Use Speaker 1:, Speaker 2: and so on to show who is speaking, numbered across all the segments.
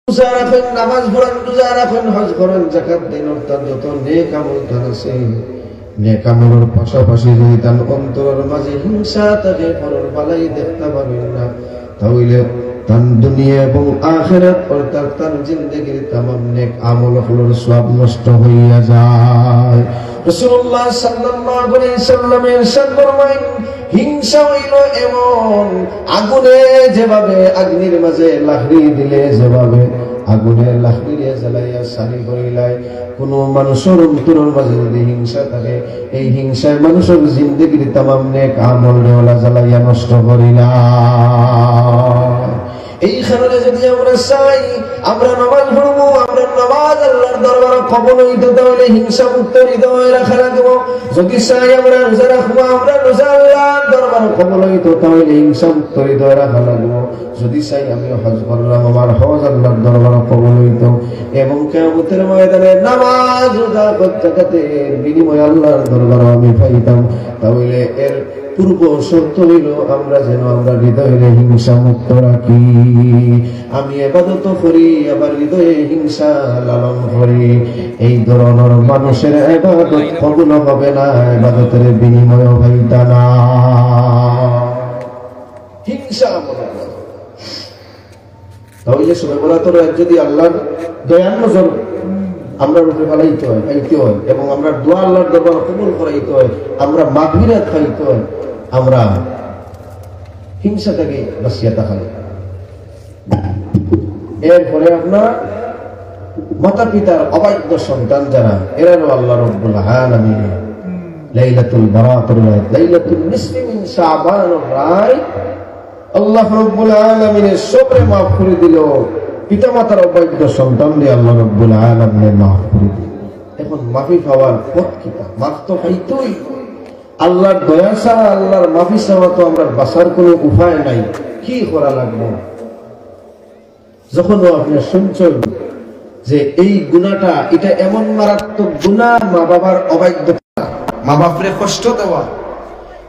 Speaker 1: রোজা রাখেন, নামাজ পড়েন, রোজা রাখেন, হজ করেন, যাকাত দেন, অর্থাৎ যত নেক আমল আছে, নেক আমলের পাশাপাশি যদি তার অন্তরের মাঝে হিংসা থাকে, পরের বালাই দেখতে পাবেন না, তাহলে তার দুনিয়া এবং আখিরাত অর্থাৎ তার জিন্দেগির তামাম নেক আমলগুলোর সব নষ্ট হইয়া যায়। রাসূলুল্লাহ সাল্লাল্লাহু আলাইহি সাল্লামের ইরশাদ ফরমায়, হিংসা হইল এমন আগুনে যেভাবে অগ্নির মাঝে লাকড়ি দিলে যেভাবে আগুনে লাকড়ি দিয়ে জ্বালাইয়া সারি করিলায়, কোন মানুষের অন্তরের মাঝে যদি হিংসা থাকে, এই হিংসায় মানুষের জিন্দেগির তামাম নেক আমল রেওলা জ্বালাইয়া নষ্ট করিলায়। এই কারণে যদি আমরা চাই আমরা নামাজ পড়বো, আমরা নামাজ আল্লাহর দরবারে কবুল হইতে, তাহলে হিংসা মুক্ত হৃদয় রাখা লাগবো। যদি চাই আমরা রোজা রাখবো, আমরা রোজা আল্লাহর দরবারে কবুল হইতে, তাহলে হিংসা মুক্ত হৃদয় রাখা লাগবো। যদি চাই আমি হজ করলাম, আমার হজ আল্লাহর দরবারে কবুল হইত, এবং কিয়ামতের ময়দানে নামাজ রোজা জাকাতের বিনিময়ে আল্লাহর দরবারে আমি পাইতাম, তাহলে এর পূর্ব শর্ত হইল আমরা যেন আমরা হৃদয়ে হিংসা মুক্ত রাখি। আমি ইবাদত করি আবার হৃদয়ে হিংসা লালন করি, এই ধরনের মানুষের ইবাদত কবুল হবে না, ইবাদতের বিনিময় হইতা না। হিংসা তাহলে সবে বলা তোর যদি আল্লাহর দয়ার নজর আমরা রূপে ফেলাইতে হয়, পাইতে হয়, এবং আমরা দোয়া আল্লাহর দরবার কবুল করাইতে হয়, আমরা মাগফিরাত খাইতে হয়, আমরা হিংসা থেকে বাঁচিয়ে থাকা। এরপরে আপনার মাতা পিতার অবাধ্য সন্তান যারা, এরাও আল্লাহ রাব্বুল আলামিন লাইলাতুল বারাতুর রাত, লাইলাতুল নিসফি মিন শাবানুর রাত, আল্লাহ রাব্বুল আলামিন সবরে মাফ করে দিল। পিতা মাতার অবাধ্য সন্তানকে আল্লাহ রাব্বুল আলামিন মাফ করে দিল। এখন মাফি পাওয়ার পথ কি? মাফ তো পাইতেই, আল্লাহর দয়া ছাড়া, আল্লাহর মাফি ছাড়া তো আমরা বাঁচার কোনো উপায় নাই। কি করা লাগবে? যখন আপনি শুনছেন যে এই গুনাহটা, এটা এমন মারাত্মক গুনাহ, মা বাবার অবাধ্যতা, মা বাপরে কষ্ট দেওয়া,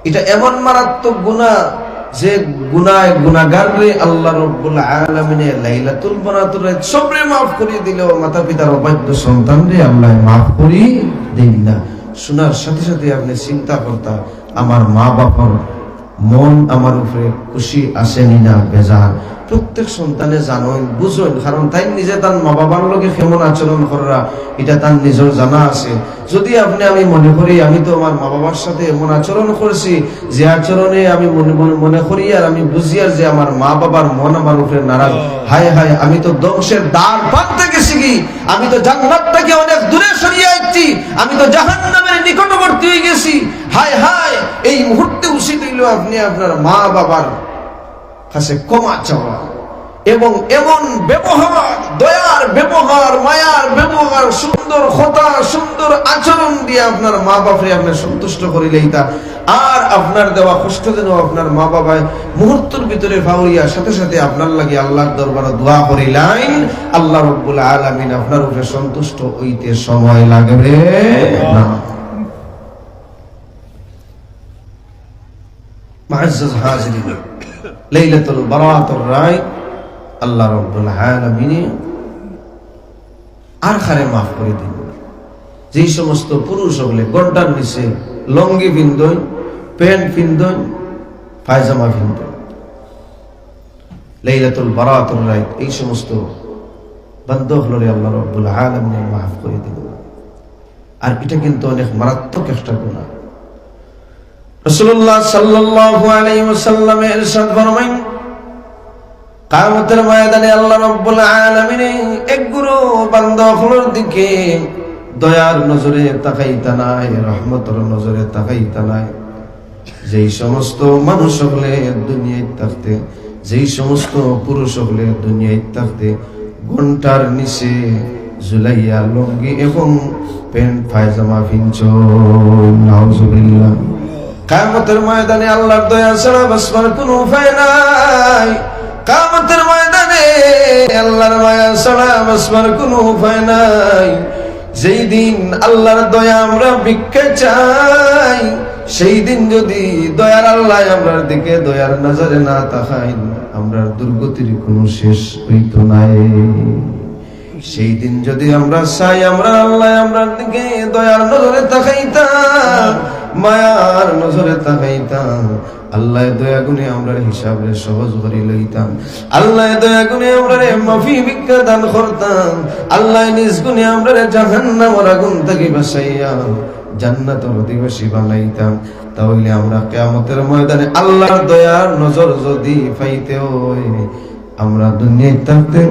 Speaker 1: এটা এমন মারাত্মক গুনাহ যে গুনায় গুনাহগাররে আল্লাহ রাব্বুল আলামিন লাইলাতুল বারাতুর রাত সবরে মাফ করে দিল, মাতা পিতার অবাধ্য সন্তানরে আল্লাহ মাফ করে দেন না। শোনার সাথে সাথে আপনি চিন্তা করতা, আমার মা বাবার মন আমার উপরে খুশি আসেনি না বেজার। প্রত্যেক সন্তানে জানেন বুঝেন, কারণ তাই নিজে তার মা বাবার লগে কেমন আচরণ করা এটা তার নিজের জানা আছে। যদি আপনি আমি মনে করি আমি তো আমার মা বাবার সাথে এমন আচরণ করছি যে আচরণে আমি মনে করি আর আমি বুঝি আর যে আমার মা বাবার মন আমার উপরে নারাজ, হায় হায় আমি তো ধ্বংসের দ্বার প্রান্তে গেছি, কি আমি তো জান্নাত থেকে অনেক দূরে সরিয়ে আসছি, আমি তো জাহান্নামের নিকটবর্তী হয়ে গেছি, হায় হায়। এই মুহূর্তে উচিত হইল আপনি আপনার মা বাবার কাছে ক্ষমা চাওয়া, এবং এমন ব্যবহার, দয়ার ব্যবহার, মায়ার ব্যবহার, সুন্দর কথা, সুন্দর আচরণ দিয়ে আপনার মা বাপরে আপনি সন্তুষ্ট করিলেই তা। আর আপনার দেওয়া কষ্ট যেন আপনার মা বাবায় মুহূর্তের ভিতরে ফাউরিয়া সাথে সাথে আপনার লাগে আল্লাহর দরবারে দোয়া করিলেন, আল্লাহ রাব্বুল আলামিন আপনার উপরে সন্তুষ্ট হইতে সময় লাগবে না। মুআজ্জাজ হাজিরিন, লাইলাতুল বারাতুর রাত আল্লাহ রাব্বুল আলামিন আর খারে মাফ করে দিন। যেই সমস্ত পুরুষ হলে গড্ডার নিচে লঙ্গি পিন্দন, প্যান্ট পিন্দন, পায়জামা পিন্দন, লাইলাতুল বারাতুর রাত এই সমস্ত বান্দা হলে আল্লাহ রাব্বুল আলামিন মাফ করে দিন। আর এটা কিন্তু অনেক মারাত্মক একটা গুনাহ। রাসূলুল্লাহ সাল্লাল্লাহু আলাইহি ওয়াসাল্লাম ইরশাদ ফরমায়, কিয়ামতের ময়দানে আল্লাহ রাব্বুল আলামিন এক গুরু বান্দাগুলোর দিকে দয়ার নজরে তাকাইতা নাই, রহমতের নজরে তাকাইতা নাই। যেই সমস্ত মানুষ হলে দুনিয়ায় থাকতে, যেই সমস্ত পুরুষ হলে দুনিয়ায় থাকতে ঘন্টার নিচে জুলাইয়া লুঙ্গি এবং প্যান্ট পায়জামা পিনছ, নাউজুবিল্লাহ। কিয়ামতের ময়দানে আল্লাহর দয়া ছাড়া বাঁচবার কোনো উপায় নাই। কিয়ামতের ময়দানে আল্লাহর মায়া ছাড়া বাঁচবার কোনো উপায় নাই। যেই দিন আল্লাহর দয়া আমরা ভিক্ষা চাই, সেই দিন যদি দয়ার আল্লাহ আমরার দিকে দয়ার নজরে না তাকাই, আমরা দুর্গতির কোনো শেষ হইতো নাই। সেই দিন যদি আমরা চাই আমরা আল্লাহ আমরার দিকে দয়ার নজরে তাকাইতাম, মায়ার নজরে তাকাইতাম, আল্লাহ দয়া গুণে আমরার হিসাবে সহজ করে লইতাম, আল্লাহ দয়া গুণে আমরারে মাফি ভিক্ষা দান করতাম, আল্লাহ নিজ গুণে আমরারে জাহান্নামের আগুন থেকে বাঁচাইয়া জান্নাতের অধিবাসী বানাইতাম, তাহলে আমরা কিয়ামতের ময়দানে আল্লাহর দয়ার নজর যদি পাইতে হয়, আমরা দুনিয়ায় থাকতে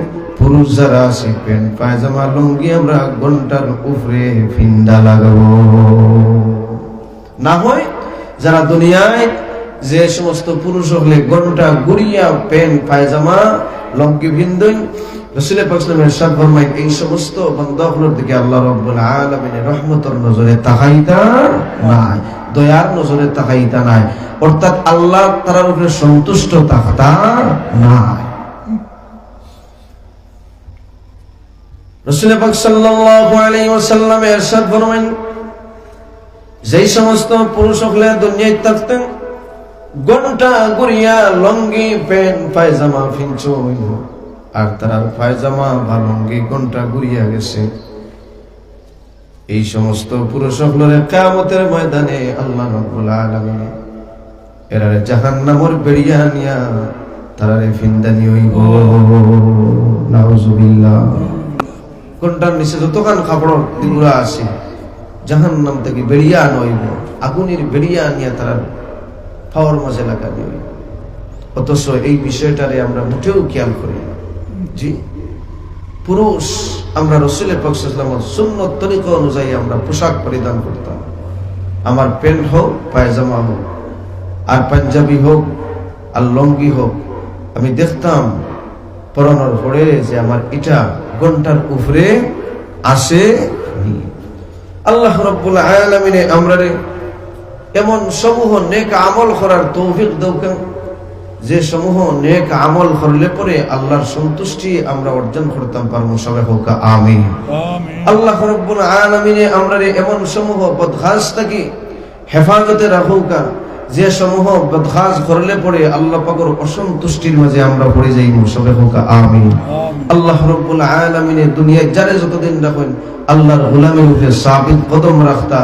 Speaker 1: পুরুষ যারা আছে প্যান্ট পায়জামা লুঙ্গি আমরা ঘন্টার উপরে ফিন্দা লাগাবো। না হয় যারা দুনিয়ায় যে সমস্ত পুরুষ হলে ঘন্টা গুড়িয়া প্যান্ট পায়জামা লুঙ্গি ভিন্দই, রাসূল পাক সাল্লাল্লাহু আলাইহি ওয়াসাল্লাম ফরমায় এই সমস্ত বান্দাগুলোর দিকে আল্লাহ রাব্বুল আলামিনের রহমতের নজরে তাকাইতা নাই, দয়ার নজরে তাকাইতা নাই, অর্থাৎ আল্লাহ তাআলার উপরে সন্তুষ্ট থাকতা নাই। রাসূল পাক সাল্লাল্লাহু আলাইহি ওয়াসাল্লাম ইরশাদ ফরমায় যেই সমস্ত পুরুষ হলে দুনিয়ায় থাকতেন ঘন্টা গুড়িয়া লুঙ্গি প্যান্ট পায়জামা ফিনছো আর তার পায়জামা বা লুঙ্গি ঘন্টা গুড়িয়া গেছে, এই সমস্ত পুরুষ হলের কিয়ামতের ময়দানে আল্লাহ রাব্বুল আলামিন এরারে জাহান্নামের বেড়িয়া নিয়া তারারে ফিন্দানি হইব। নাউজুবিল্লাহ। ঘন্টার নিচে যতখান কাপড় দিগুলা আছে জাহান্নাম থেকে বেরিয়া নইব, আগুনের বেরিয়া নিয়ে তারা পাওয়ার মাঝে লাগানি হইব। অথচ এই বিষয়টারে আমরা মোটেও খেয়াল করি না। জি, পুরুষ আমরা রাসূল পাক সাল্লাল্লাহু আলাইহি ওয়াসাল্লামের সুন্নত তরিকা অনুযায়ী আমরা পোশাক পরিধান করতাম, আমার প্যান্ট হোক পায়জামা হোক আর পাঞ্জাবি হোক আর লুঙ্গি হোক, আমি দেখতাম পরানোর পরে যে আমার এটা ঘন্টার উপরে আসে। আল্লাহ রাব্বুল আলামিন আমরারে এমন সমূহ নেক আমল করার তৌফিক দাও, যে সমূহ নেক আমল করলে পরে আল্লাহর সন্তুষ্টি আমরা অর্জন করতাম পারবো। সবাই হোক আমিন। আল্লাহ রাব্বুল আলামিন আমরারে এমন সমূহ বদখাস থেকে হেফাজতে রাখুকা, যে সমূহ বদখাস করলে পরে আল্লাহ পাকের অসন্তুষ্টির মাঝে আমরা পড়ে যাই। সবাই হোক আমিন। আল্লাহ রাব্বুল আলামিন দুনিয়ায় যারে যতদিন রাখেন আল্লাহর গোলামের উপরে সাবিত কদম রাখতা,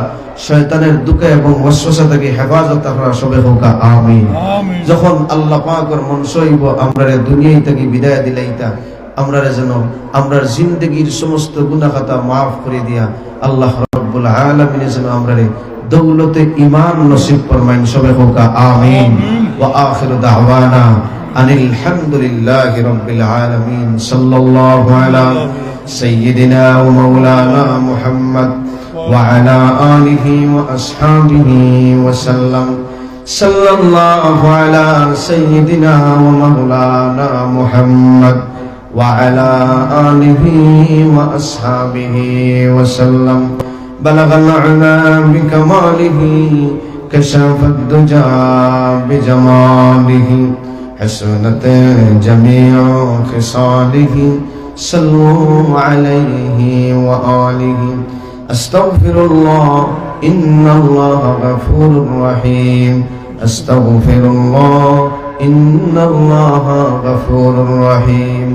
Speaker 1: শয়তানের দুঃখ এবং ওয়াসওয়াসা থেকে হেফাজত করা। সবাই হোক আমিন। যখন আল্লাহ পাকের মন সইব আমরারে দুনিয়ায় থেকে বিদায় দিলাইতা, আমরারে যেন আমরার জিন্দেগীর সমস্ত গুনাহ খাতা মাফ করে দিয়া আল্লাহ রাব্বুল আলামিন যেন আমরারে দৌলতে ঈমান নসিব ফরমাইন। সবাই হোক আমিন। ওয়া আখিরু দাওয়ানা আনিল হামদুলিল্লাহি রাব্বিল আলামিন। সাল্লাল্লাহু আলা সাইয়্যিদিনা ওয়া মাওলানা মুহাম্মদ ওয়া আলা আলিহি ওয়া আসহাবিহি ওয়া সাল্লাম। সাল্লাল্লাহু আলা সাইয়্যিদিনা ওয়া মাওলানা মুহাম্মদ ওয়া আলা আলিহি ওয়া আসহাবিহি ওয়া সাল্লাম। بلغ العلا بكماله كشف الدجى بجماله حسنت جميع خصاله صلوا عليه وآله. أستغفر الله إن الله غفور رحيم. أستغفر الله إن الله غفور رحيم.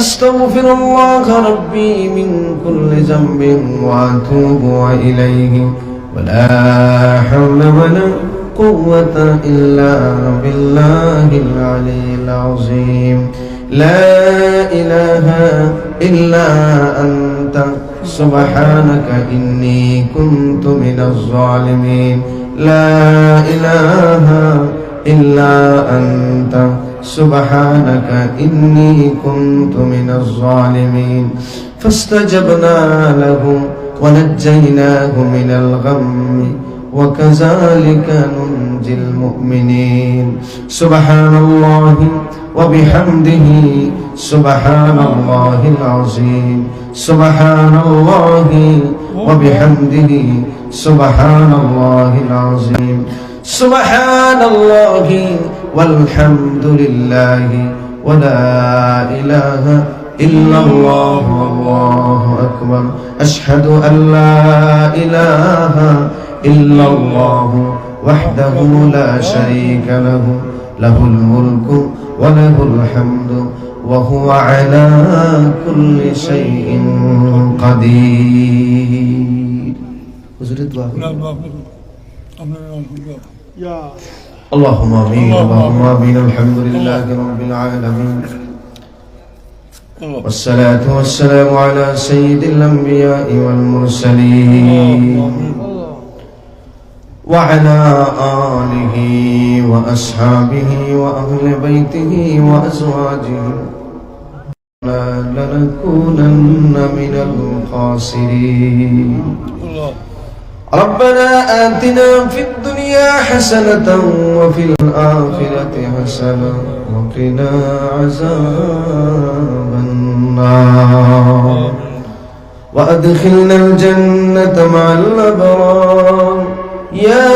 Speaker 1: أستغفر الله ربي من كل ذنب وأتوب إليه. ولا حول ولا قوة إلا بالله العلي العظيم. لا إله إلا أنت سبحانك إني كنت من الظالمين. لا إله إلا أنت سبحانك إني كنت من الظالمين. فاستجبنا له ونجيناه من الغم وكذلك ننجي المؤمنين. سبحان الله وبحمده سبحان الله العظيم. سبحان الله وبحمده سبحان الله العظيم. سبحان الله والحمد لله ولا إله إلا الله والله أكبر. أشهد أن لا إله إلا الله وحده لا شريك له. له الملك وله الحمد وهو على كل شيء قدير. اللهم آمين اللهم آمين. الحمد لله رب العالمين والصلاة والسلام على سيد الأنبياء والمرسلين وعلى آله وأصحابه وأهل بيته وأزواجه لنكونن من الخاسرين. ربنا آتنا في الدنيا حسنة وفي الآخرة حسنة وقنا عذاب النار وأدخلنا الجنة مع الأبرار يا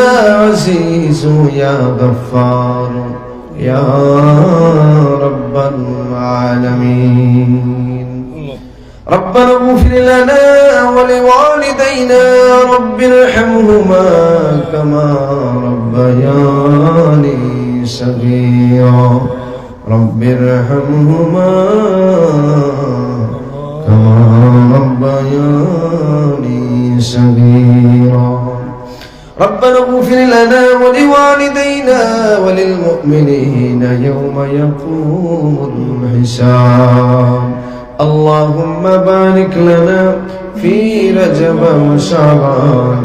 Speaker 1: عزيز يا غفار يا رب العالمين. ربنا اغفر لنا ولوالدينا رب ارحمهما كما ربياني صغيرا رب ارحمهما كما ربياني صغيرا. ربنا اغفر لنا ولوالدينا وللمؤمنين يوم يقوم الحساب. اللهم بارك لنا في رجب وشعبان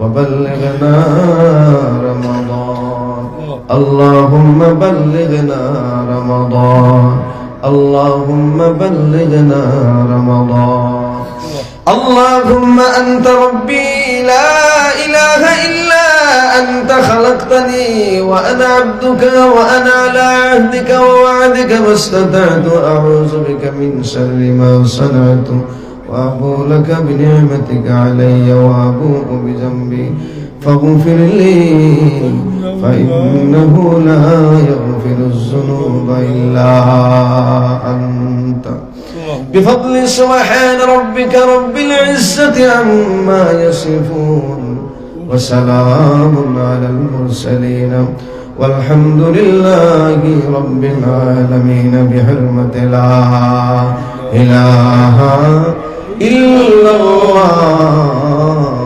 Speaker 1: وبلغنا رمضان. اللهم بلغنا رمضان اللهم بلغنا رمضان. اللهم أنت ربي لا إله إلا أنت خلقتني وأنا عبدك وأنا على عهدك ووعدك ما استطعت أعوذ بك من شر ما صنعت وأبوء لك بنعمتك علي وأبوء بذنبي فاغفر لي فإنه لا يغفر الذنوب إلا أنت. بفضل سبحان ربك رب العزة عما يصفون وسلام على المرسلين والحمد لله رب العالمين بحرمة لا إله إلا الله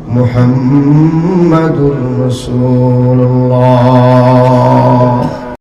Speaker 1: محمد رسول الله.